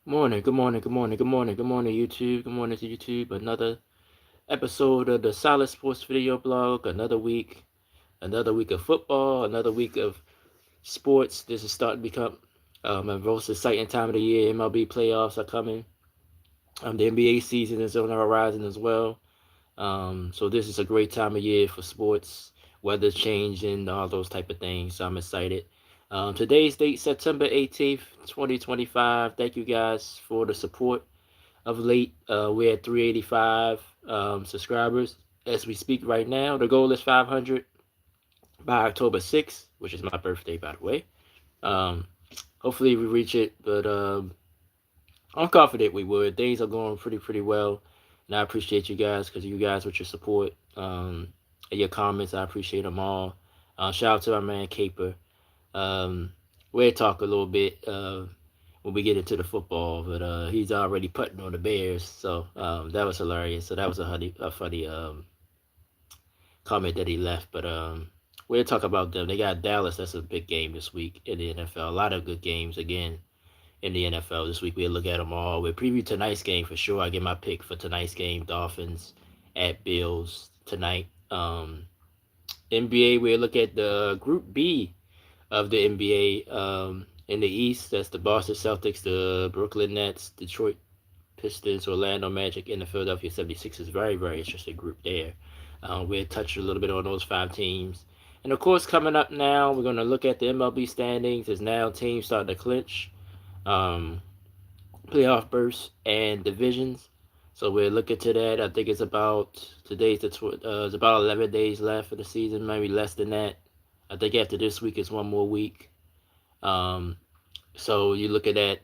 Morning, good morning, good morning, good morning, good morning, YouTube. Good morning to YouTube. Another episode of the Solid Sports Video Blog. Another week of football, another week of sports. This is starting to become a most exciting time of the year. MLB playoffs are coming. The NBA season is on the horizon as well. So this is a great time of year for sports, weather's changing, all those type of things. So I'm excited. Today's date, September 18th, 2025. Thank you guys for the support of late. We're at 385 subscribers as we speak right now. The goal is 500 by October 6th, which is my birthday, by the way. Um, Hopefully we reach it, but I'm confident we would. Things are going pretty well, and I appreciate you guys because you guys with your support and your comments. I appreciate them all. Shout out to our man Caper. Um, we'll talk a little bit when we get into the football, but he's already putting on the Bears, so that was hilarious. So that was a funny comment that he left, but we'll talk about them. They got Dallas. That's a big game this week in the NFL. A lot of good games again in the NFL this week. We'll look at them all. We'll preview tonight's game for sure. I get my pick for tonight's game: Dolphins at Bills tonight. NBA. We'll look at the Group B of the NBA. In the East, that's the Boston Celtics, the Brooklyn Nets, Detroit Pistons, Orlando Magic, and the Philadelphia 76ers. Very interesting group there. We'll touch a little bit on those five teams. And of course, coming up now, we're going to look at the MLB standings. There's now teams starting to clinch um, playoff berths and divisions. So we're looking to that. I think it's about it's about 11 days left for the season, maybe less than that. I think after this week is one more week. Um, so you look at that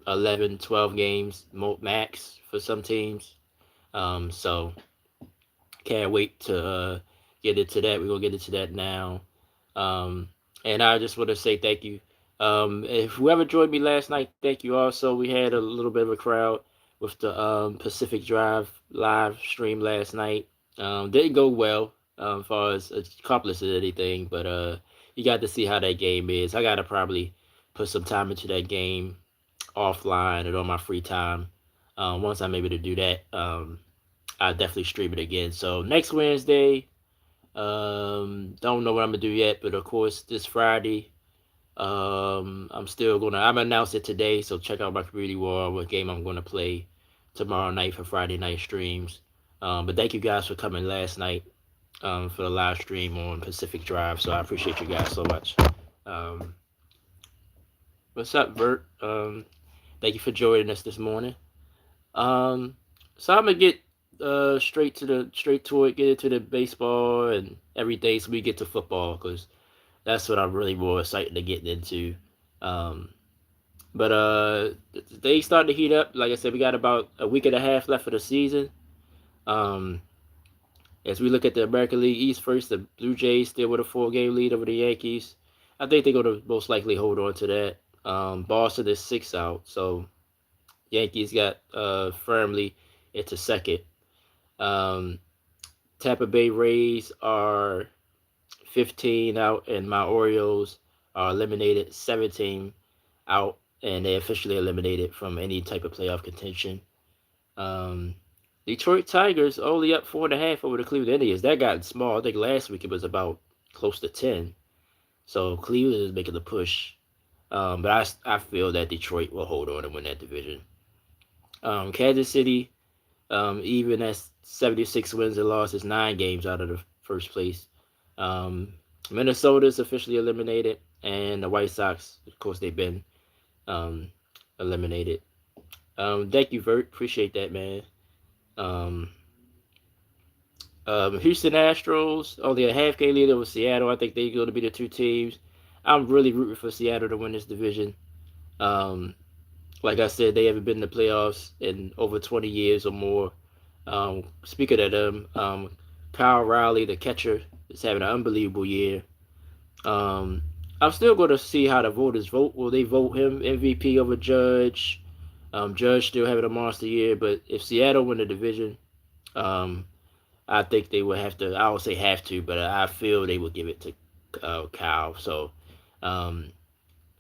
11, 12 games max for some teams. So can't wait to get into that. We're gonna get into that now. Um, and I just want to say thank you. If whoever joined me last night, thank you. Also, we had a little bit of a crowd with the Pacific Drive live stream last night. Didn't go well as far as accomplishing anything, but you got to see how that game is. I gotta probably put some time into that game offline and on my free time. Once I'm able to do that, I'll definitely stream it again. So next Wednesday, don't know what I'm gonna do yet, but of course this Friday, I'm gonna announce it today. So check out my community wall what game I'm gonna play tomorrow night for Friday night streams. But thank you guys for coming last night for the live stream on Pacific Drive. So I appreciate you guys so much. Um, what's up, Bert? Thank you for joining us this morning. Um, so I'm gonna get straight to it, get into the baseball and everything, so we get to football because that's what I'm really more excited to get into. Um, but they starting to heat up. Like I said, we got about a week and a half left for the season. Um, as we look at the American League East first, the Blue Jays still with a 4-game lead over the Yankees. I think they're gonna most likely hold on to that. Boston is 6 out, so Yankees got firmly into second. Um, Tampa Bay Rays are 15 out, and my Orioles are eliminated 17 out, and they officially eliminated from any type of playoff contention. Um, Detroit Tigers only up 4.5 over the Cleveland Indians. That got small. I think last week it was about close to 10. So Cleveland is making the push. But I feel that Detroit will hold on and win that division. Kansas City, even at 76 wins and losses, 9 games out of the first place. Um, Minnesota's officially eliminated, and the White Sox, of course, they've been um, eliminated. Thank you, Vert. Appreciate that, man. Um, Houston Astros, only a half game lead over Seattle. I think they're going to be the two teams. I'm really rooting for Seattle to win this division. Um, like I said, they haven't been in the playoffs in over 20 years or more. Speaking of them, Kyle Riley, the catcher, is having an unbelievable year. Um, I'm still going to see how the voters vote. Will they vote him MVP over Judge? Judge still having a monster year, but if Seattle win the division, um, I think they would have to. I would say have to, but I feel they would give it to Kyle. So, um,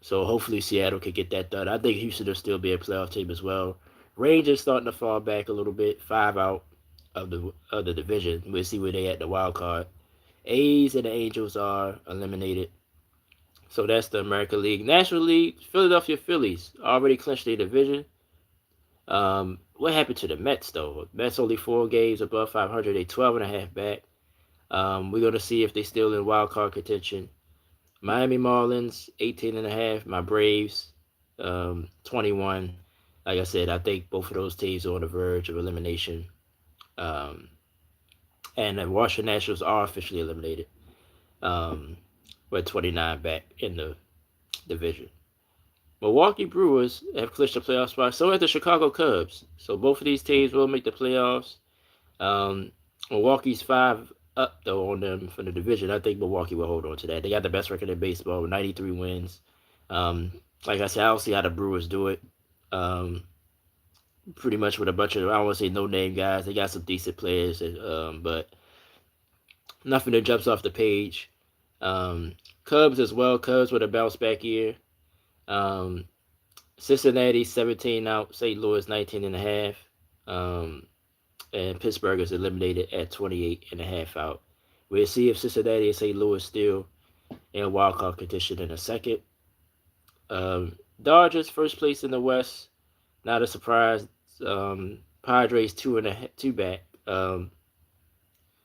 So hopefully Seattle could get that done. I think Houston will still be a playoff team as well. Rangers starting to fall back a little bit, 5 out of the division. We'll see where they at the wild card. A's and the Angels are eliminated. So that's the American League. National League, Philadelphia Phillies already clinched their division. What happened to the Mets though? Mets only 4 games above 500. They 12.5 back. We're gonna see if they still in wild card contention. Miami Marlins 18.5. My Braves 21. Like I said, I think both of those teams are on the verge of elimination. Um, and the Washington Nationals are officially eliminated. Um, with 29 back in the division. Milwaukee Brewers have clinched the playoff spot. So have the Chicago Cubs. So both of these teams will make the playoffs. Um, Milwaukee's 5 up though on them from the division. I think Milwaukee will hold on to that. They got the best record in baseball with 93 wins. Um, like I said, I don't see how the Brewers do it. Um, Pretty much with a bunch of, I don't want to say no name guys. They got some decent players, but nothing that jumps off the page. Cubs as well. Cubs with a bounce back year. Um, Cincinnati 17 out. St. Louis 19 and a half. And Pittsburgh is eliminated at 28 and a half out. We'll see if Cincinnati and St. Louis still in wild card condition in a second. Dodgers first place in the West. Not a surprise. Padres two back.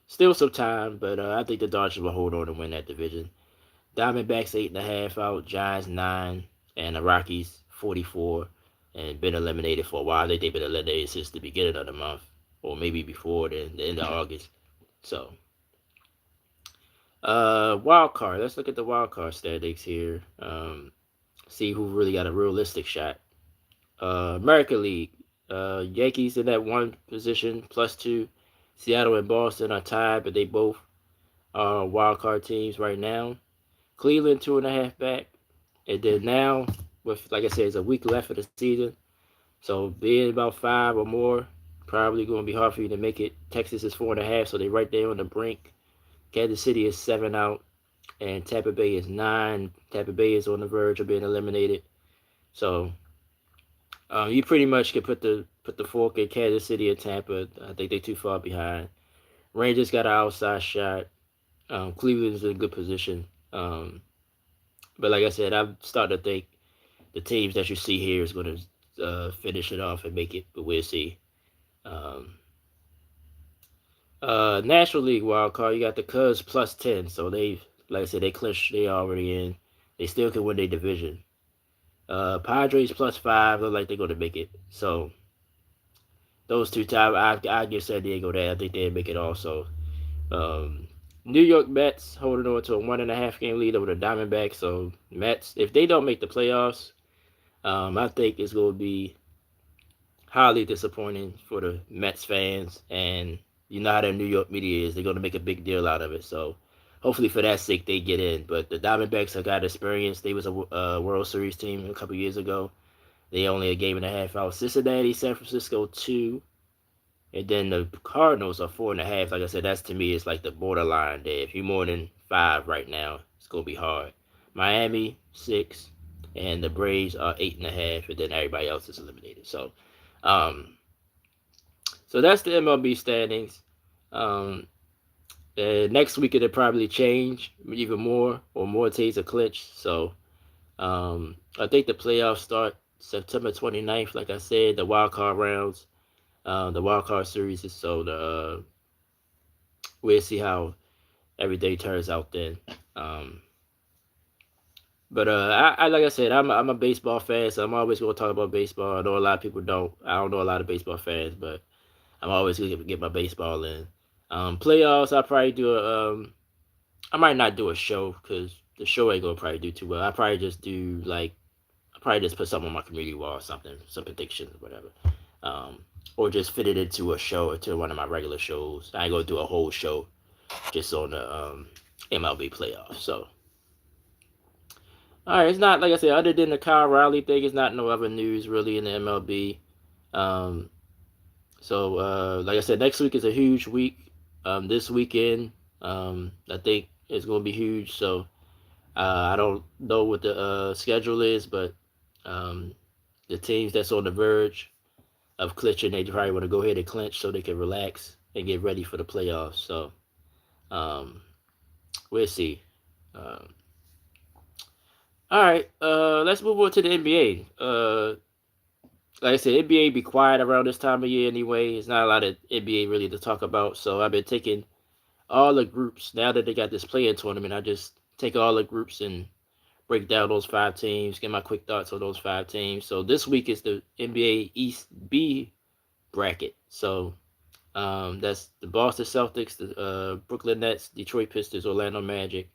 Still some time, but I think the Dodgers will hold on to win that division. Diamondbacks 8.5 out. Giants 9, and the Rockies 44, and been eliminated for a while. They've been eliminated since the beginning of the month, or maybe before the end of August. So, wild card. Let's look at the wild card standings here. See who really got a realistic shot. American League. Yankees in that one position, +2. Seattle and Boston are tied, but they both are wild card teams right now. Cleveland 2.5 back, and then now with, like I said, it's a week left of the season, so being about 5 or more, probably going to be hard for you to make it. Texas is 4.5, so they're right there on the brink. Kansas City is 7 out, and Tampa Bay is 9. Tampa Bay is on the verge of being eliminated. So you pretty much can put the fork in Kansas City and Tampa. I think they're too far behind. Rangers got an outside shot. Cleveland's in a good position. But like I said, I'm starting to think the teams that you see here is going to finish it off and make it, but we'll see. Um, National League wild card, you got the Cubs +10, so they, like I said, they clinched, they already in. They still can win their division. Padres +5, look like they're going to make it. So those two times, I give San Diego that. I think they'll make it also. Um, New York Mets holding on to a 1.5 game lead over the Diamondbacks. So Mets, if they don't make the playoffs, I think it's going to be highly disappointing for the Mets fans. And you know how the New York media is; they're going to make a big deal out of it. So hopefully for that sake they get in. But the Diamondbacks have got experience. They was a World Series team a couple years ago. They only a game and a half out. Cincinnati, San Francisco 2. And then the Cardinals are 4.5. Like I said, that's to me is like the borderline there. If you're more than 5 right now, it's gonna be hard. Miami 6, and the Braves are 8.5, and then everybody else is eliminated. Um, so that's the MLB standings. Um, Next week it'll probably change even more, or more teams are clinched. So I think the playoffs start September 29th. Like I said, the wild card rounds. The wild card series is so we'll see how every day turns out then. Um, but I like I said, I'm a baseball fan, so I'm always gonna talk about baseball. I know a lot of people don't. I don't know a lot of baseball fans, but I'm always gonna get my baseball in. Playoffs, I'll probably do a. I might not do a show because the show ain't gonna probably do too well. I probably just do like I probably just put something on my community wall or something, some predictions or whatever. Um, or just fit it into a show, into one of my regular shows. I ain't gonna do a whole show just on the MLB playoffs. So, all right, it's not like I said. Other than the Kyle Riley thing, it's not no other news really in the MLB. Um, like I said, next week is a huge week. This weekend, I think it's gonna be huge. So, I don't know what the schedule is, but um, the teams that's on the verge of clinching, they probably want to go ahead and clinch so they can relax and get ready for the playoffs. So um, we'll see. Um, all right, let's move on to the NBA. Like I said, NBA be quiet around this time of year anyway. It's not a lot of NBA really to talk about. So I've been taking all the groups now that they got this play-in tournament. I just take all the groups and break down those 5 teams, get my quick thoughts on those 5 teams. So this week is the NBA East B bracket. So that's the Boston Celtics, the Brooklyn Nets, Detroit Pistons, Orlando Magic,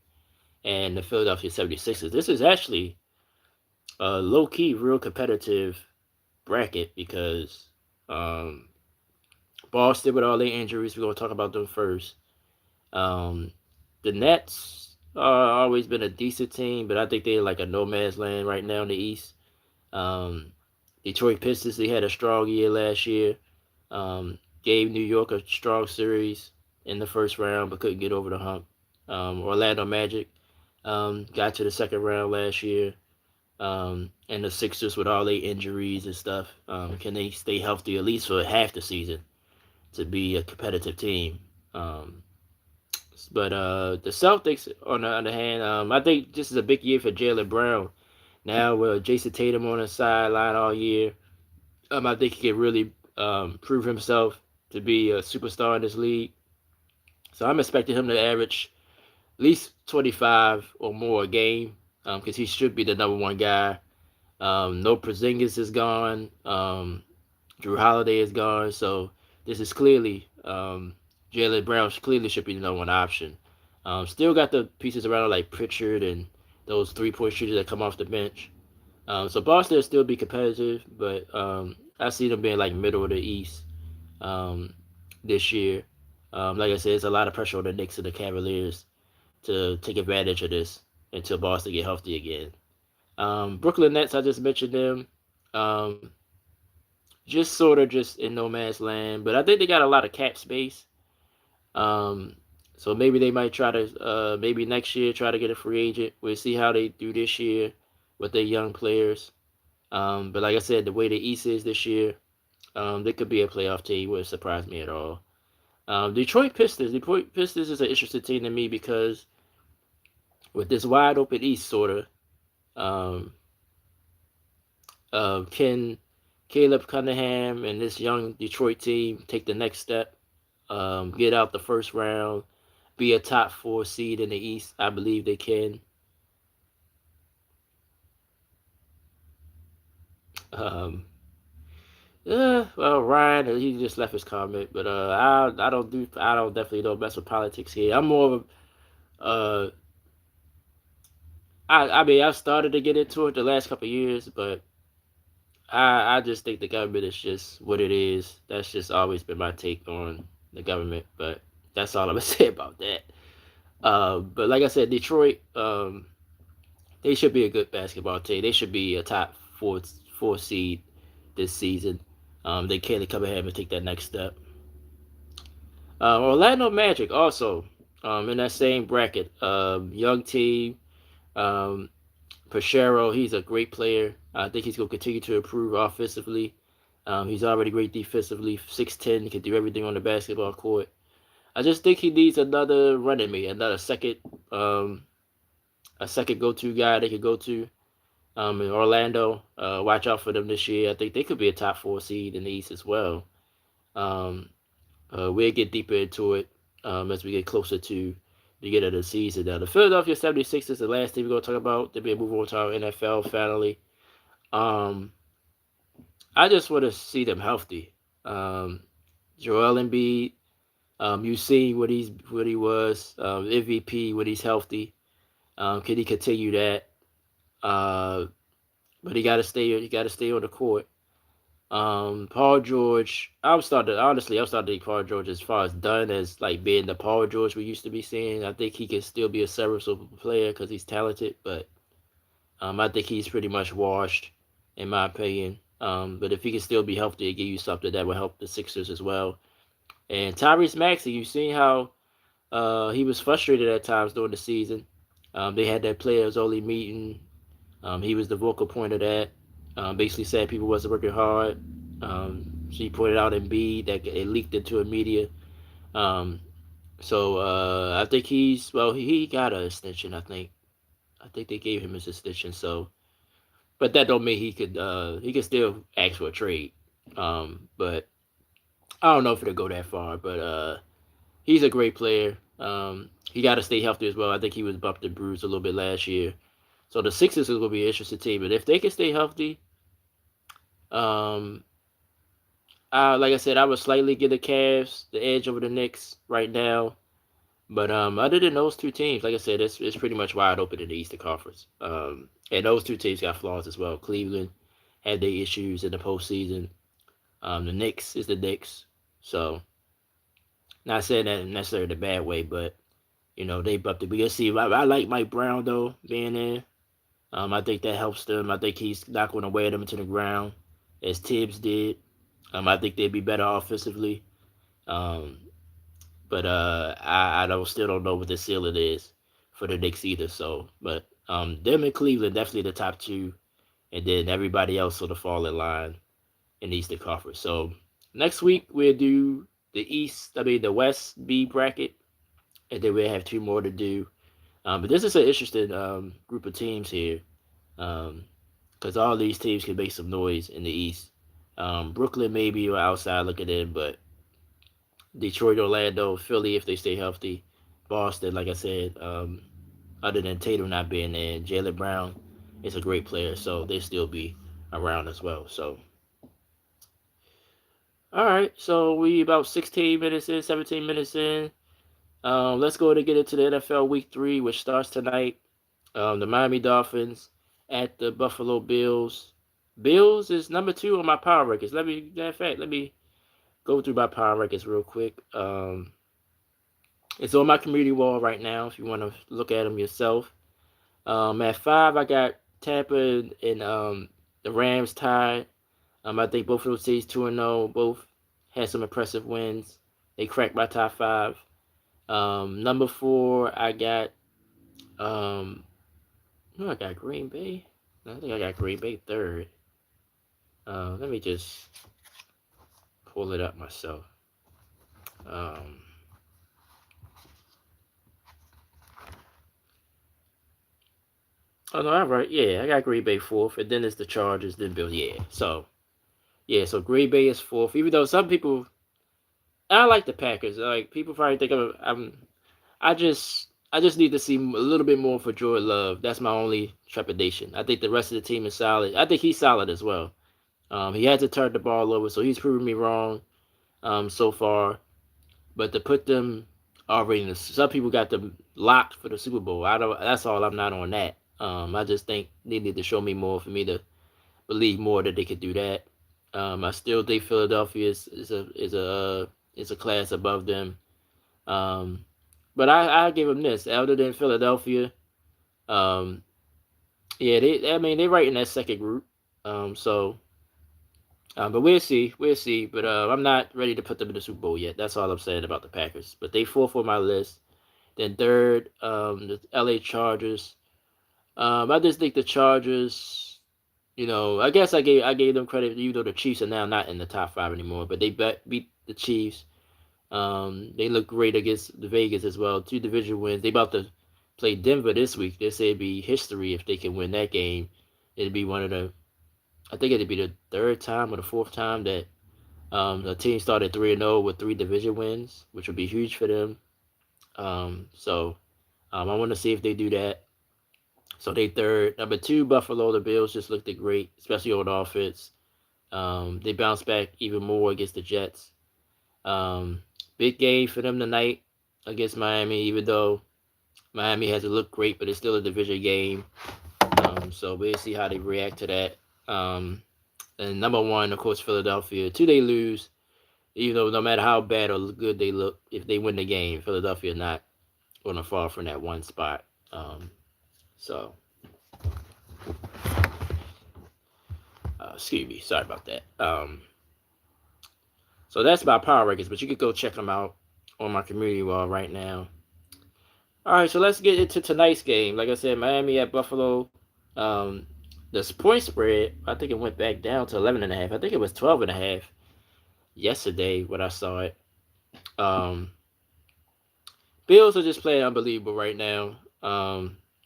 and the Philadelphia 76ers. This is actually a low-key, real competitive bracket because um, Boston, with all their injuries, we're going to talk about them first. Um, the Nets always been a decent team, but I think they're like a no man's land right now in the East. Um, Detroit Pistons, they had a strong year last year. Gave New York a strong series in the first round, but couldn't get over the hump. Orlando Magic got to the second round last year. And the Sixers, with all their injuries and stuff, can they stay healthy at least for half the season to be a competitive team? Um, but the Celtics, on the other hand, I think this is a big year for Jaylen Brown. Now with Jason Tatum on the sideline all year, I think he can really prove himself to be a superstar in this league. So I'm expecting him to average at least 25 or more a game because he should be the number one guy. No Porzingis is gone. Drew Holiday is gone. So this is clearly Jaylen Brown clearly should be the number one option. Still got the pieces around like Pritchard and those 3-point shooters that come off the bench. So Boston will still be competitive, but I see them being like middle of the East um, this year. Like I said, it's a lot of pressure on the Knicks and the Cavaliers to take advantage of this until Boston get healthy again. Brooklyn Nets, I just mentioned them. Um, just sort of just in no man's land, but I think they got a lot of cap space. Um, so maybe they might try to maybe next year try to get a free agent. We'll see how they do this year with their young players. But like I said, the way the East is this year, they could be a playoff team. Wouldn't surprise me at all. Detroit Pistons. Detroit Pistons is an interesting team to me because with this wide open East, sort of, um, can Caleb Cunningham and this young Detroit team take the next step, get out the first round, be a top 4 seed in the East? I believe they can. Um, well, Ryan, he just left his comment, but I don't definitely don't mess with politics here. I'm more of a I mean, I've started to get into it the last couple of years, but I just think the government is just what it is. That's just always been my take on the government, but that's all I'm gonna say about that. But like I said, Detroit, they should be a good basketball team. They should be a top four seed this season. They can come ahead and take that next step. Orlando Magic also in that same bracket. Young team. Um, Pachero, he's a great player. I think he's going to continue to improve offensively. He's already great defensively. 6'10", he can do everything on the basketball court. I just think he needs another running mate, another um, second go-to guy they could go to. In Orlando, watch out for them this year. I think they could be a top 4 seed in the East as well. Um, we'll get deeper into it as we get closer to the beginning of the season. Now, the Philadelphia 76ers, the last team we're going to talk about. They'll be moving on to our NFL finally. I just want to see them healthy. Joel Embiid, you see what he was, MVP when he's healthy. Can he continue that? But he got to stay. He got to stay on the court. Paul George. I'm starting to think Paul George as far as done as like being the Paul George we used to be seeing. I think he can still be a serviceable player because he's talented, but I think he's pretty much washed, in my opinion. But if he can still be healthy, it give you something that will help the Sixers as well. And Tyrese Maxey, you've seen how he was frustrated at times during the season. They had that players only meeting. He was the vocal point of that. Basically said people wasn't working hard. She pointed out in B that it leaked into the media. Um, I think he got an extension. I think they gave him his extension. So, but that don't mean he could still ask for a trade. But I don't know if it'll go that far. But he's a great player. He got to stay healthy as well. I think he was bumped and bruised a little bit last year. So the Sixers is going to be an interesting team. But if they can stay healthy, um, like I said, I would slightly give the Cavs the edge over the Knicks right now. But other than those two teams, like I said, it's pretty much wide open in the Eastern Conference. And those two teams got flaws as well. Cleveland had their issues in the postseason. The Knicks is the Knicks. So not saying that necessarily in a bad way, but they bumped it. We can see. I like Mike Brown though being there. I think that helps them. I think he's not going to wear them into the ground as Tibbs did. I think they'd be better offensively. Um, but I don't still don't know what the ceiling is for the Knicks either. So, but them and Cleveland definitely the top two, and then everybody else sort of fall in line in the Eastern Conference. So next week we'll do the West B bracket, and then we'll have two more to do. But this is an interesting group of teams here, because all these teams can make some noise in the East. Brooklyn maybe are outside looking in, but Detroit, Orlando, Philly if they stay healthy, Boston, like I said, other than Tatum not being there, Jaylen Brown is a great player, so they still be around as well. So, all right, so we about 16 minutes in, 17 minutes in. Let's go to get into the NFL Week 3, which starts tonight. The Miami Dolphins at the Buffalo Bills. Bills is number 2 on my power records. Let me go through my power records real quick. It's on my community wall right now if you want to look at them yourself. At 5, I got Tampa and the Rams tied. I think both of those teams 2-0. Both had some impressive wins. They cracked my top 5. Number 4, I got I got Green Bay. I think I got Green Bay 3rd. Let me just pull it up myself. Oh no, all right. Yeah, I got Green Bay 4th, and then it's the Chargers, then Bills. So Green Bay is 4th. Even though some people, I like the Packers. Like people probably think I just need to see a little bit more for Jordan Love. That's my only trepidation. I think the rest of the team is solid. I think he's solid as well. He had to turn the ball over, so he's proven me wrong so far. But to put them already, some people got them locked for the Super Bowl. I don't. That's all. I'm not on that. I just think they need to show me more for me to believe more that they could do that. I still think Philadelphia is a class above them. Um, but I give them this. Other than Philadelphia, um, yeah, they're right in that second group. But we'll see, But I'm not ready to put them in the Super Bowl yet. That's all I'm saying about the Packers. But they 4th on my list. Then 3rd, the LA Chargers. I just think the Chargers. I guess I gave them credit, even though the Chiefs are now not in the top 5 anymore. But they beat the Chiefs. They look great against the Vegas as well. 2 division wins. They about to play Denver this week. They say it'd be history if they can win that game. It'd be I think it'd be the 3rd time or the 4th time that the team started 3-0 with 3 division wins, which would be huge for them. I want to see if they do that. So they 3rd. Number 2, Buffalo. The Bills just looked great, especially on offense. They bounced back even more against the Jets. Big game for them tonight against Miami, even though Miami hasn't looked great, but it's still a division game. So we'll see how they react to that. And number 1, of course, Philadelphia. 2, they lose. Even though no matter how bad or good they look, if they win the game, Philadelphia not going to fall from that 1 spot. So, excuse me, sorry about that. So that's my power records, but you could go check them out on my community wall right now. All right, so let's get into tonight's game. Like I said, Miami at Buffalo. Um, the point spread, I think it went back down to 11.5. I think it was 12.5 yesterday when I saw it. Um, Bills are just playing unbelievable right now.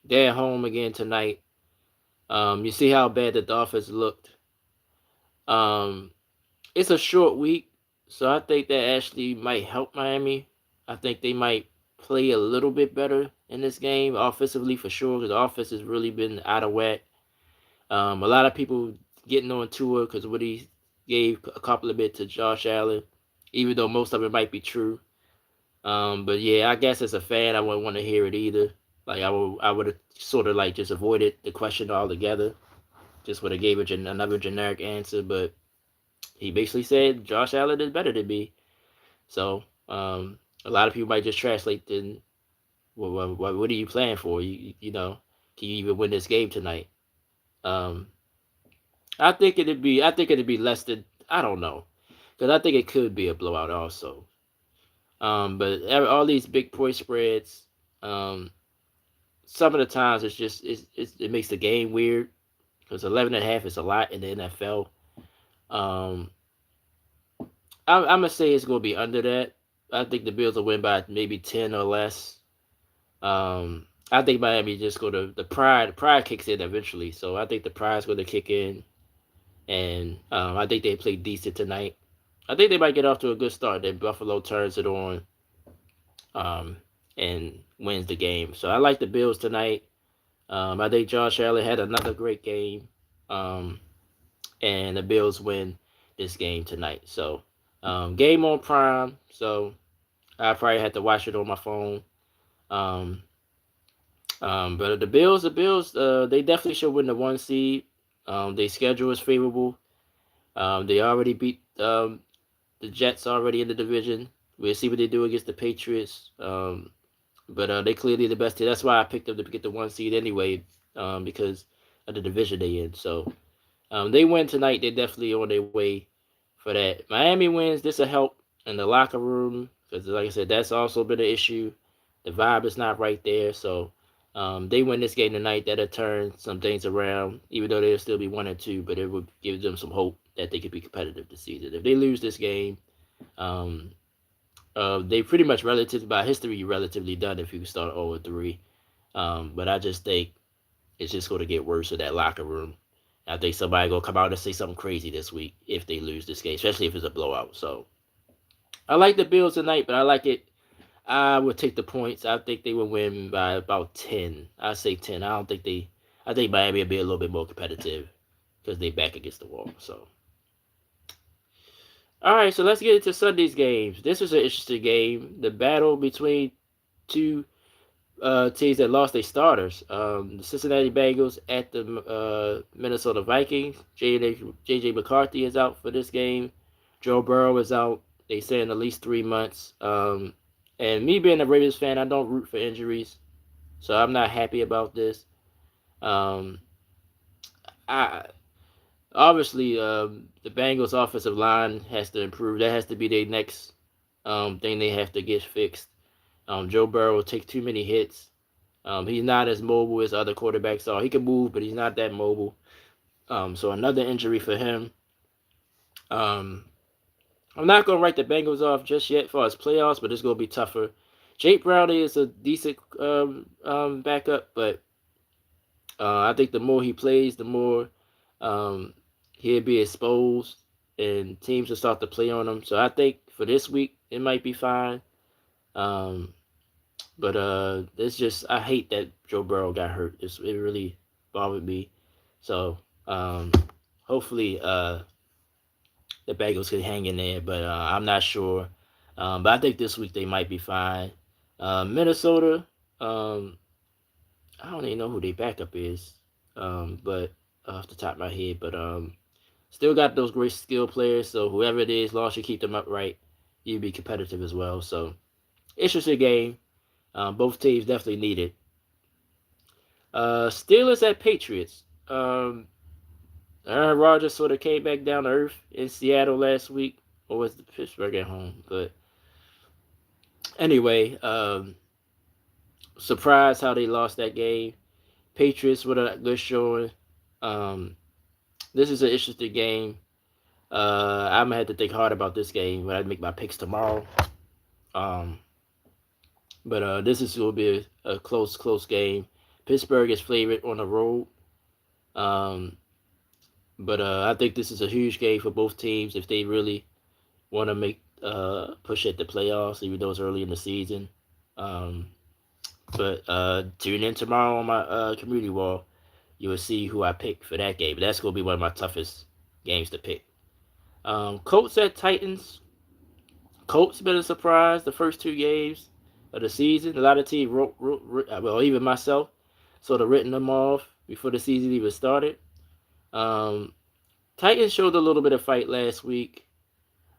They're at home again tonight. You see how bad the Dolphins looked. Um, it's a short week, so I think that actually might help Miami. I think they might play a little bit better in this game offensively for sure because the offense has really been out of whack. A lot of people getting on Tua because what he gave a couple of bit to Josh Allen, even though most of it might be true. But yeah, I guess as a fan, I wouldn't want to hear it either. Like I would have sort of like just avoided the question altogether. Just would have gave it another generic answer. But he basically said Josh Allen is better than me. So a lot of people might just translate then. What are you playing for? You know, can you even win this game tonight? Um, I think it'd be less than I don't know because I think it could be a blowout also. But all these big point spreads, um, some of the times it makes the game weird because 11.5 is a lot in the NFL. Um, I'm gonna say it's gonna be under that. I think the Bills will win by maybe 10 or less. I think Miami just go to the pride kicks in eventually. So I think the pride's going to kick in, and I think they play decent tonight. I think they might get off to a good start. Then Buffalo turns it on um, and wins the game. So I like the Bills tonight. I think Josh Allen had another great game, um, and the Bills win this game tonight. So game on Prime. So I probably had to watch it on my phone. Um, but the Bills, they definitely should win the 1 seed. Their schedule is favorable. They already beat the Jets already in the division. We'll see what they do against the Patriots. But they clearly the best team. That's why I picked them to get the 1 seed anyway, because of the division they in. So they win tonight. They're definitely on their way for that. Miami wins. This will help in the locker room because, like I said, that's also been an issue. The vibe is not right there. So they win this game tonight. That'll turn some things around, even though they'll still be 1-2. But it would give them some hope that they could be competitive this season. If they lose this game, um, they pretty much relative by history relatively done if you start 0-3. But I just think it's just going to get worse in that locker room. I think somebody gonna come out and say something crazy this week if they lose this game, especially if it's a blowout. So I like the Bills tonight, but I like it. I would take the points. I think they would win by about 10. I say 10. I don't think they. I think Miami will be a little bit more competitive because they back against the wall. So all right, so let's get into Sunday's games. This was an interesting game. The battle between two teams that lost their starters. The Cincinnati Bengals at the Minnesota Vikings. JJ McCarthy is out for this game. Joe Burrow is out. They say in at least 3 months. And me being a Ravens fan, I don't root for injuries, so I'm not happy about this. Um, I obviously the Bengals offensive line has to improve. That has to be their next thing they have to get fixed. Joe Burrow will take too many hits. He's not as mobile as other quarterbacks are. He can move, but he's not that mobile. So another injury for him. Um, I'm not gonna write the Bengals off just yet for his playoffs, but it's gonna be tougher. Jake Browning is a decent backup, but I think the more he plays, the more um, he'll be exposed, and teams will start to play on him. So I think for this week it might be fine. Um, But it's just I hate that Joe Burrow got hurt. It really bothered me. So hopefully the Bengals can hang in there, but I'm not sure. But I think this week they might be fine. Minnesota, um, I don't even know who their backup is, but off the top of my head, but still got those great skill players. So whoever it is, as long as you keep them upright, you'll be competitive as well. So interesting game. Both teams definitely need it. Steelers at Patriots. Aaron Rodgers sort of came back down to earth in Seattle last week, or was the Pittsburgh at home? But anyway, Surprised how they lost that game. Patriots with a good showing. Um, this is an interesting game. I'm gonna have to think hard about this game when I make my picks tomorrow. Um, but this is will be a close game. Pittsburgh is favored on the road. Um, but I think this is a huge game for both teams if they really want to make push at the playoffs, even though it's early in the season. Um, but tune in tomorrow on my community wall. You will see who I pick for that game. That's gonna be one of my toughest games to pick. Colts at Titans. Colts been a surprise the first two games of the season. A lot of teams well, even myself, sort of written them off before the season even started. Um, Titans showed a little bit of fight last week.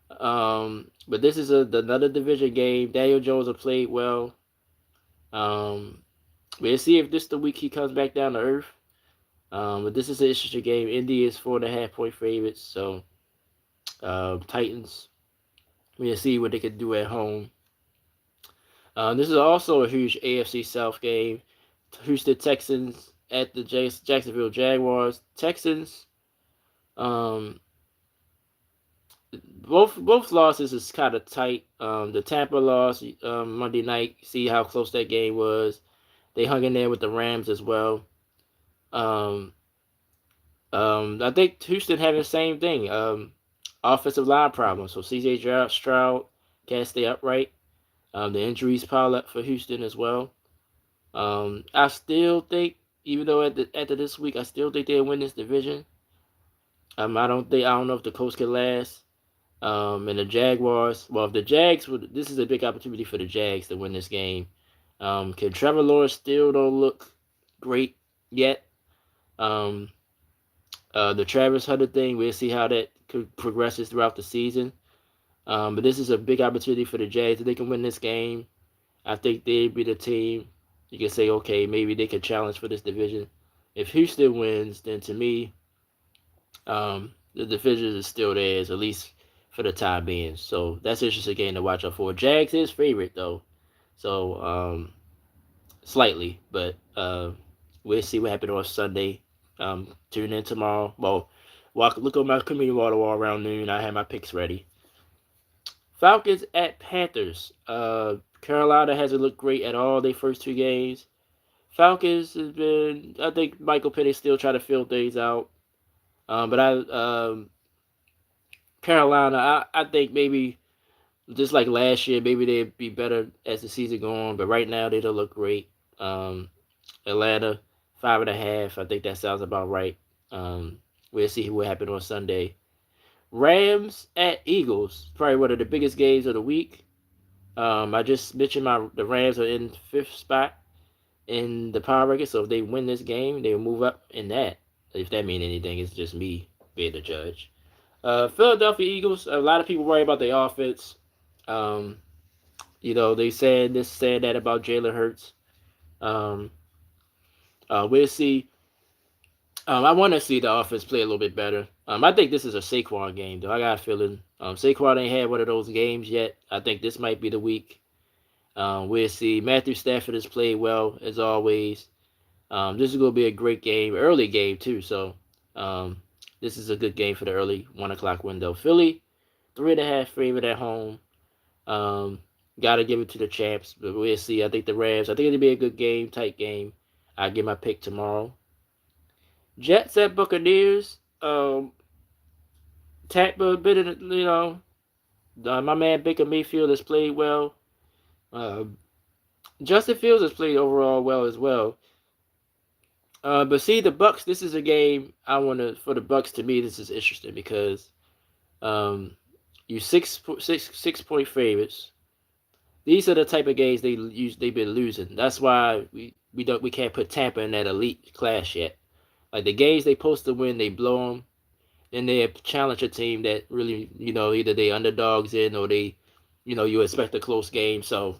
But this is another division game. Daniel Jones have played well. Um, we'll see if this is the week he comes back down to earth. But this is an interesting game. Indy is 4.5 point favorites. So Titans, we'll see what they can do at home. This is also a huge AFC South game. Houston Texans at the Jacksonville Jaguars. Texans, um, both losses is kind of tight. The Tampa loss Monday night. See how close that game was. They hung in there with the Rams as well. Um, I think Houston having the same thing. Offensive line problems. So CJ Stroud can't stay upright. The injuries pile up for Houston as well. I still think, even though after this week, I still think they'll win this division. I don't know if the Colts can last. And the Jaguars. Well, if the Jags would, this is a big opportunity for the Jags to win this game. Can Trevor Lawrence still don't look great yet? Um, the Travis Hunter thing, we'll see how that progresses throughout the season. But this is a big opportunity for the Jags. If they can win this game, I think they'd be the team. You can say, okay, maybe they can challenge for this division. If Houston wins, then to me, the division is still theirs, at least for the time being. So that's an interesting game to watch out for. Jags is favorite though, so slightly, but we'll see what happens on Sunday. Tune in tomorrow. Well, look on my community water wall around noon. I have my picks ready. Falcons at Panthers. Carolina hasn't looked great at all their first two games. Falcons has been. I think Michael Penix still trying to fill things out. But Carolina, I think maybe just like last year, maybe they'd be better as the season goes on. But right now, they don't look great. Atlanta, 5.5. I think that sounds about right. We'll see what happens on Sunday. Rams at Eagles, probably one of the biggest games of the week. I just mentioned the Rams are in fifth spot in the power record, so if they win this game, they'll move up in that. If that means anything, it's just me being the judge. Philadelphia Eagles, a lot of people worry about their offense. They said this, said that about Jalen Hurts. We'll see. I want to see the offense play a little bit better. I think this is a Saquon game, though. I got a feeling Saquon ain't had one of those games yet. I think this might be the week. We'll see. Matthew Stafford has played well, as always. This is going to be a great game, early game, too. So this is a good game for the early 1 o'clock window. Philly, 3.5 favorite at home. Got to give it to the champs, but we'll see. I think the Rams, I think it'll be a good game, tight game. I'll get my pick tomorrow. Jets at Buccaneers. Tampa, bit of, my man Baker Mayfield has played well. Justin Fields has played overall well as well. But see, the Bucks. This is a game I want to for the Bucks. To me, this is interesting because you 6 point favorites. These are the type of games they've been losing. That's why we can't put Tampa in that elite class yet. Like the games they supposed to win, they blow them. Then they challenge a team that really, either they underdogs in or they, you expect a close game. So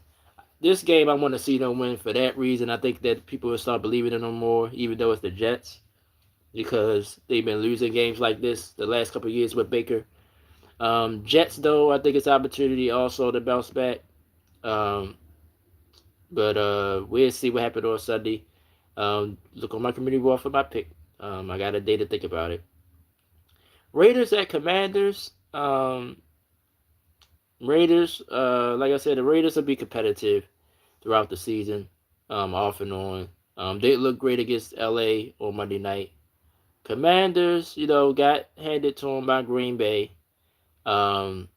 this game, I want to see them win for that reason. I think that people will start believing in them more, even though it's the Jets, because they've been losing games like this the last couple of years with Baker. Jets, though, I think it's an opportunity also to bounce back. But we'll see what happened on Sunday. Look on my community wall for my pick. I got a day to think about it. Raiders at Commanders. Raiders. Like I said, the Raiders will be competitive throughout the season, off and on. They look great against LA on Monday night. Commanders, got handed to them by Green Bay. Um,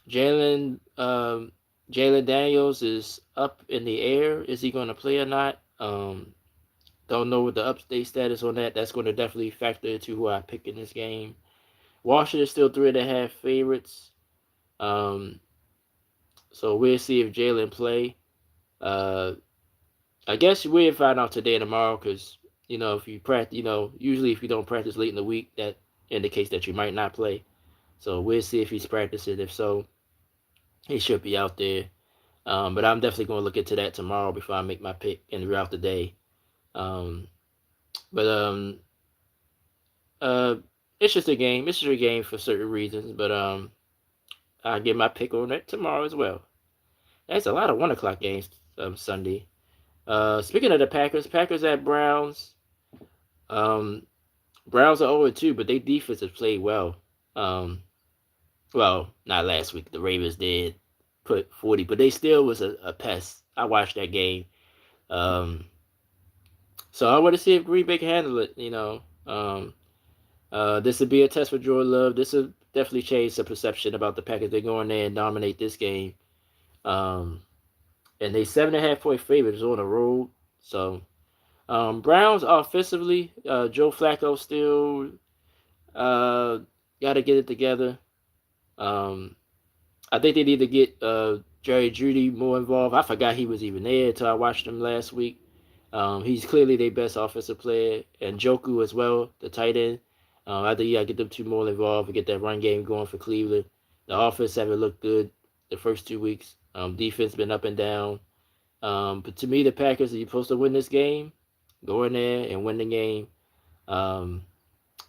Jalen Jalen Daniels is up in the air. Is he going to play or not? Don't know what the update status on that. That's going to definitely factor into who I pick in this game. Washington still 3.5 favorites. Um, so we'll see if Jalen play. Uh, I guess we'll find out today and tomorrow because if you practice, usually if you don't practice late in the week, that indicates that you might not play. So we'll see if he's practicing. If so, he should be out there. But I'm definitely going to look into that tomorrow before I make my pick and throughout the day. Um, but uh, it's just a game. It's just a game for certain reasons. But I'll get my pick on it tomorrow as well. That's a lot of 1 o'clock games Sunday. Speaking of the Packers at Browns. Um, Browns are 0-2, but their defense has played well. Well, not last week. The Ravens did put 40, but they still was a pest. I watched that game. Um, so I want to see if Green Bay can handle it. This would be a test for Jordan Love. This will definitely change the perception about the Packers. They go in there and dominate this game. Um, and they 7.5 point favorites on the road. So Browns offensively, Joe Flacco still got to get it together. Um, I think they need to get Jerry Judy more involved. I forgot he was even there until I watched him last week. He's clearly their best offensive player, and Joku as well, the tight end. I think you gotta get them two more involved and get that run game going for Cleveland. The offense haven't looked good the first 2 weeks. Defense been up and down. But to me, the Packers are supposed to win this game. Go in there and win the game. Um,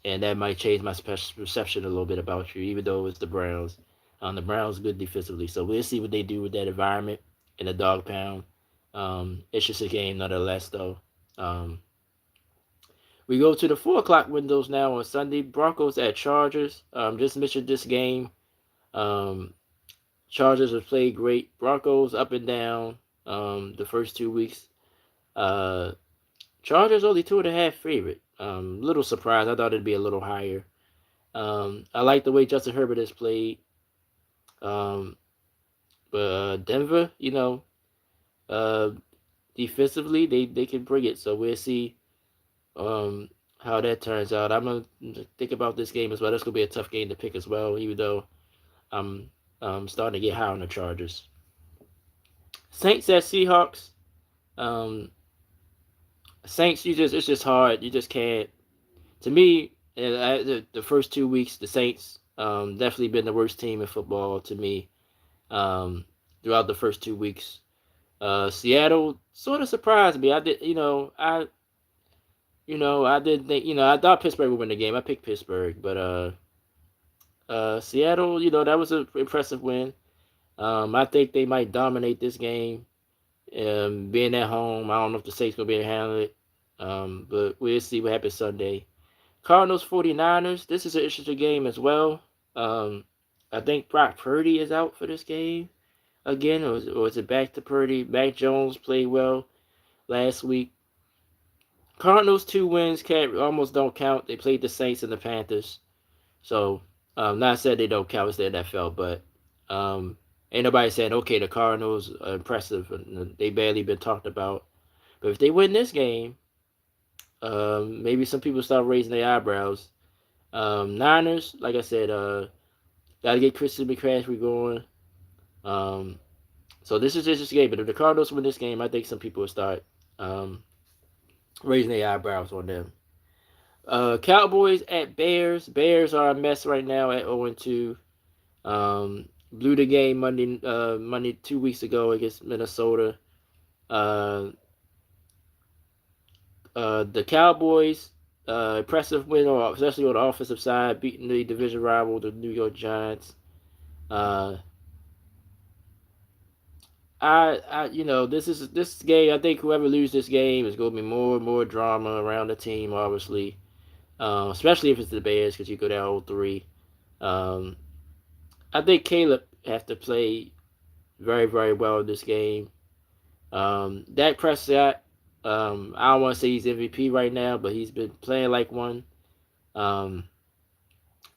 and that might change my perception a little bit about you, even though it's the Browns. The Browns good defensively, so we'll see what they do with that environment in the dog pound. It's just a game, nonetheless, though. Um, we go to the 4 o'clock windows now on Sunday. Broncos at Chargers. Just mentioned this game. Um, Chargers have played great. Broncos up and down. The first 2 weeks. Uh, Chargers only 2.5 favorite. Little surprised. I thought it'd be a little higher. I like the way Justin Herbert has played. Um, but Denver, uh, defensively they can bring it. So we'll see how that turns out. I'm gonna think about this game as well. That's gonna be a tough game to pick as well, even though I'm starting to get high on the Chargers. Saints at Seahawks. Um, Saints, it's just hard. You just can't. To me, the first 2 weeks, the Saints definitely been the worst team in football to me. Throughout the first 2 weeks, Seattle sort of surprised me. I did, I didn't think, I thought Pittsburgh would win the game. I picked Pittsburgh, but Seattle, that was an impressive win. I think they might dominate this game. Being at home, I don't know if the Saints gonna be able to handle it. But we'll see what happens Sunday. Cardinals 49ers. This is an interesting game as well. I think Brock Purdy is out for this game again, or is it back to Purdy? Mac Jones played well last week. Cardinals 2 wins almost don't count. They played the Saints and the Panthers, so not said they don't count. It's the NFL, but ain't nobody saying okay the Cardinals are impressive. They barely been talked about. But if they win this game, maybe some people start raising their eyebrows. Niners, like I said, gotta get Christian McCaffrey going. So this is just a game. But if the Cardinals win this game, I think some people will start raising their eyebrows on them. Cowboys at Bears. Bears are a mess right now at 0-2. Blew the game Monday 2 weeks ago against Minnesota. The Cowboys, impressive win, especially on the offensive side, beating the division rival, the New York Giants. I this game. I think whoever loses this game is going to be more and more drama around the team. Obviously, especially if it's the Bears, because you go down 0-3. Um, I think Caleb has to play very, very well in this game. Dak Prescott, I don't want to say he's MVP right now, but he's been playing like one. Um,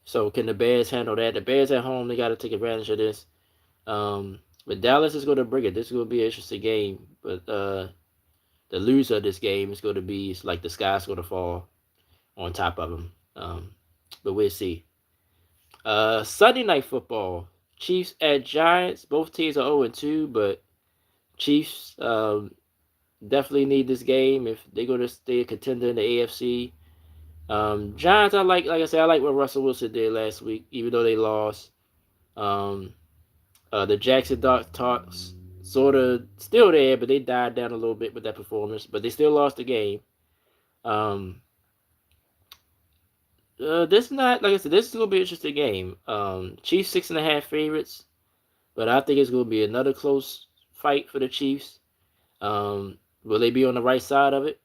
so can the Bears handle that? The Bears at home, they got to take advantage of this. But Dallas is going to bring it. This is going to be an interesting game. But the loser of this game is going to be, it's like the sky's going to fall on top of them. But we'll see. Sunday night football. Chiefs at Giants. Both teams are 0-2, but Chiefs definitely need this game if they're going to stay a contender in the AFC. Giants, like I said, I like what Russell Wilson did last week, even though they lost. The Jackson Dart talks sort of still there, but they died down a little bit with that performance. But they still lost the game. This is not, like I said, this is gonna be an interesting game. Chiefs 6.5 favorites, but I think it's gonna be another close fight for the Chiefs. Will they be on the right side of it?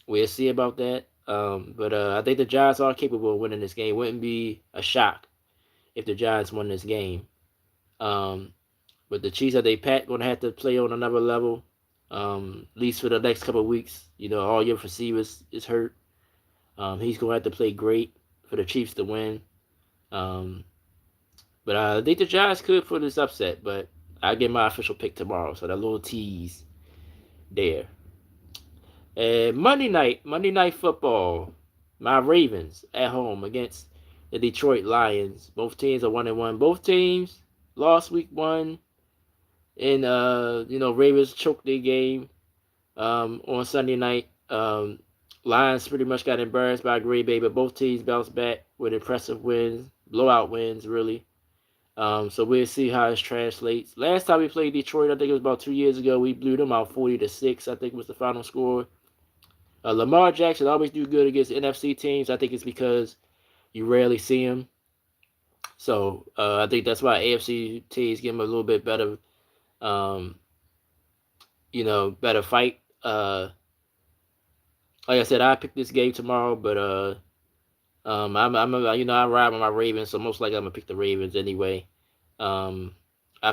We'll see about that. But I think the Giants are capable of winning this game. Wouldn't be a shock if the Giants won this game. But the Chiefs, are they going to have to play on another level, at least for the next couple of weeks. All your receivers is hurt. He's going to have to play great for the Chiefs to win. But I think the Giants could pull this upset, but I'll get my official pick tomorrow. So that little tease there. And Monday night football. My Ravens at home against the Detroit Lions. Both teams are 1-1. Both teams lost week 1. And Ravens choked their game on Sunday night. Lions pretty much got embarrassed by Green Bay, but both teams bounced back with impressive wins, blowout wins, really. So we'll see how this translates. Last time we played Detroit, I think it was about 2 years ago, we blew them out 40-6. I think was the final score. Lamar Jackson always do good against NFC teams. I think it's because you rarely see him. So I think that's why AFC teams give him a little bit better, better fight. Like I said, I picked this game tomorrow, but I ride with my Ravens, so most likely I'm gonna pick the Ravens anyway. I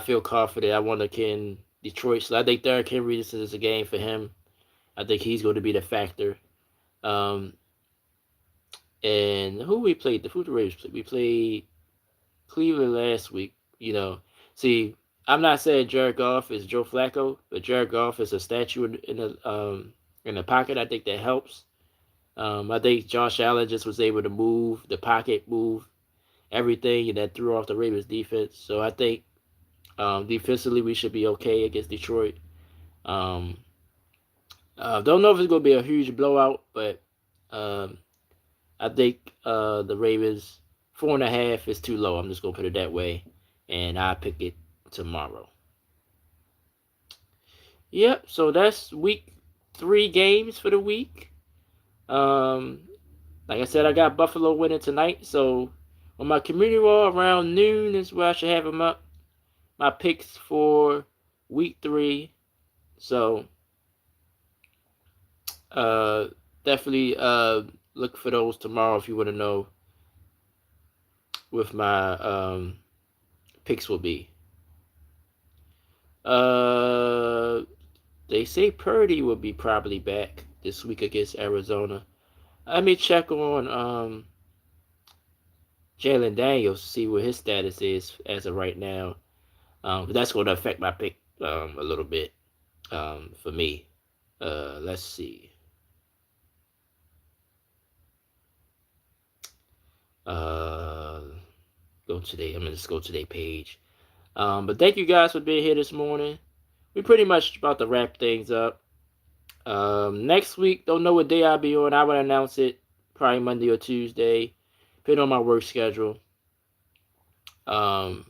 feel confident. I want to kin Detroit, so I think Derrick Henry, this is a game for him. I think he's going to be the factor. And who we played? Who the Ravens played? We played Cleveland last week. See, I'm not saying Jared Goff is Joe Flacco, but Jared Goff is a statue in the pocket. I think that helps. I think Josh Allen just was able to move the pocket, move everything, and that threw off the Ravens defense. So I think defensively we should be okay against Detroit. Don't know if it's going to be a huge blowout, but I think the Ravens 4.5 is too low. I'm just going to put it that way, and I pick it tomorrow. Yep, so that's week 3 games for the week. Like I said, I got Buffalo winning tonight, so on my community wall around noon is where I should have them up. My picks for week 3. So definitely look for those tomorrow if you want to know what my picks will be. They say Purdy will be probably back this week against Arizona. Let me check on Jalen Daniels to see what his status is as of right now. That's going to affect my pick a little bit for me. Let's see. Go today. I'm gonna just go to their page. But thank you guys for being here this morning. We pretty much about to wrap things up. Next week, don't know what day I'll be on. I would announce it probably Monday or Tuesday, depending on my work schedule. But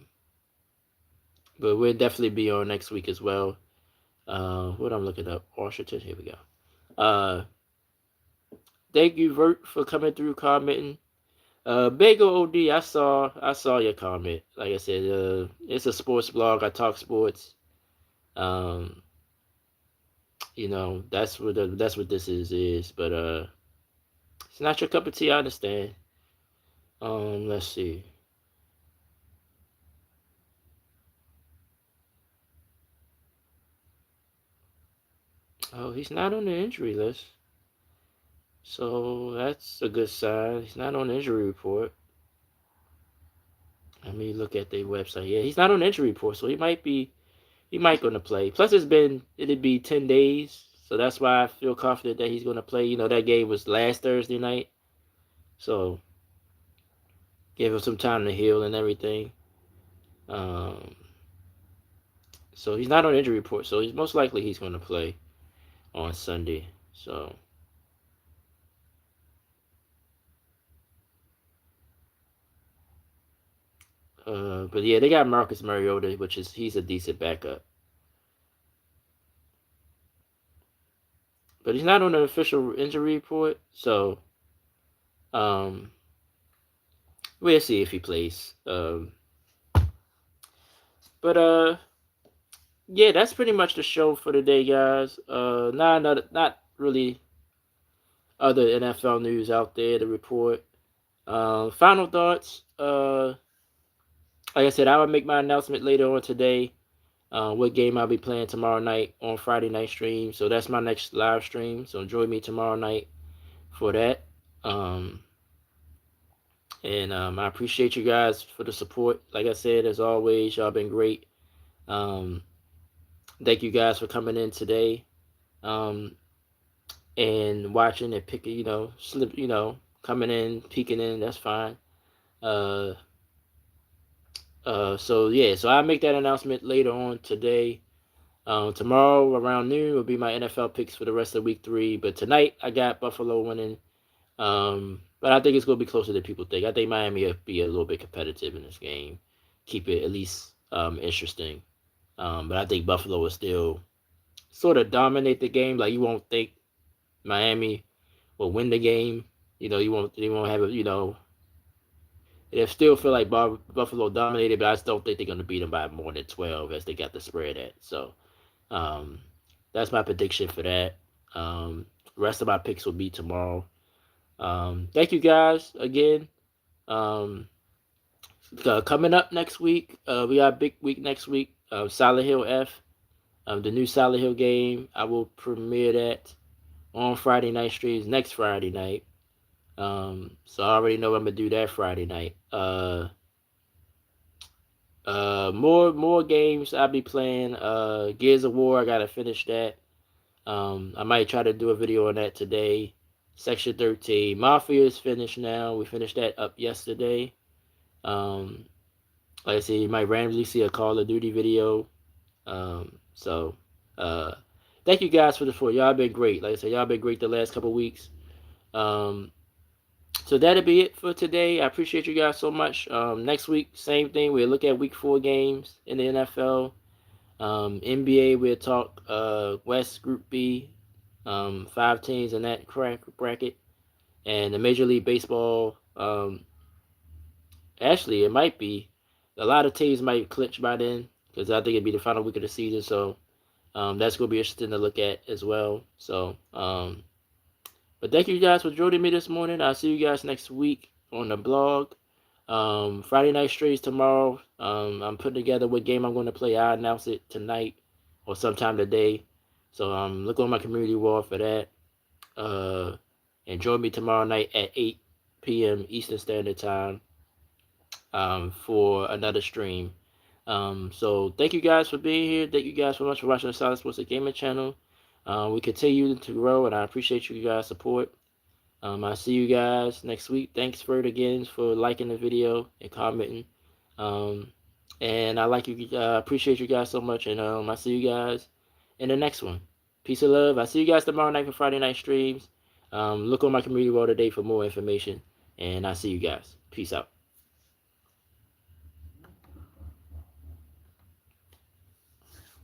we'll definitely be on next week as well. What I'm looking up, Washington. Here we go. Thank you, Vert, for coming through, commenting. Bagel OD, I saw your comment. Like I said, it's a sports blog. I talk sports. Um, that's what this is. But it's not your cup of tea. I understand. Let's see. Oh, he's not on the injury list. So that's a good sign. He's not on the injury report. Let me look at their website. Yeah, he's not on the injury report, so he might gonna play. Plus, it'd be 10 days, so that's why I feel confident that he's gonna play. That game was last Thursday night, so give him some time to heal and everything. Um, so he's not on the injury report, so he's gonna play on Sunday. So, but yeah, they got Marcus Mariota, he's a decent backup, but he's not on the official injury report. So, um, we'll see if he plays. But yeah, that's pretty much the show for today, guys. Not really other NFL news out there to report. Final thoughts. Like I said, I will make my announcement later on today. What game I'll be playing tomorrow night on Friday night stream. So that's my next live stream. So join me tomorrow night for that. Um, and I appreciate you guys for the support. Like I said, as always, y'all been great. Um, thank you guys for coming in today. And watching and picking, coming in, peeking in, that's fine. Uh, so yeah, so I'll make that announcement later on today. Tomorrow around noon will be my NFL picks for the rest of week 3. But tonight I got Buffalo winning. But I think it's gonna be closer than people think. I think Miami will be a little bit competitive in this game, keep it at least interesting. But I think Buffalo will still sort of dominate the game. Like you won't think Miami will win the game. You won't have a. It still feel like Buffalo dominated, but I still think they're going to beat them by more than 12 as they got the spread at. So um, that's my prediction for that. Rest of my picks will be tomorrow. Thank you guys again. Um, coming up next week, we got a big week next week. Silent Hill F, the new Silent Hill game. I will premiere that on Friday night streams next Friday night. So I already know I'm gonna do that Friday night. More games I'll be playing. Gears of War, I gotta finish that. I might try to do a video on that today. Section 13. Mafia is finished now. We finished that up yesterday. Like I said, you might randomly see a Call of Duty video. So thank you guys for the support. Y'all been great. Like I said, y'all been great the last couple weeks. So that'll be it for today. I appreciate you guys so much. Next week, same thing. We'll look at week 4 games in the NFL. NBA, we'll talk West Group B, 5 teams in that bracket. And the Major League Baseball, actually, it might be. A lot of teams might clinch by then because I think it'd be the final week of the season. So that's going to be interesting to look at as well. So, but thank you guys for joining me this morning. I'll see you guys next week on the blog. Friday night streams tomorrow. I'm putting together what game I'm going to play. I'll announce it tonight or sometime today. So look on my community wall for that. And join me tomorrow night at 8 p.m. Eastern Standard Time for another stream. So thank you guys for being here. Thank you guys so much for watching the Solid Sports Gaming channel. We continue to grow, and I appreciate you guys' support. I'll see you guys next week. Thanks for it again for liking the video and commenting. And I appreciate you guys so much. And I'll see you guys in the next one. Peace and love. I'll see you guys tomorrow night for Friday night streams. Look on my community wall today for more information. And I'll see you guys. Peace out.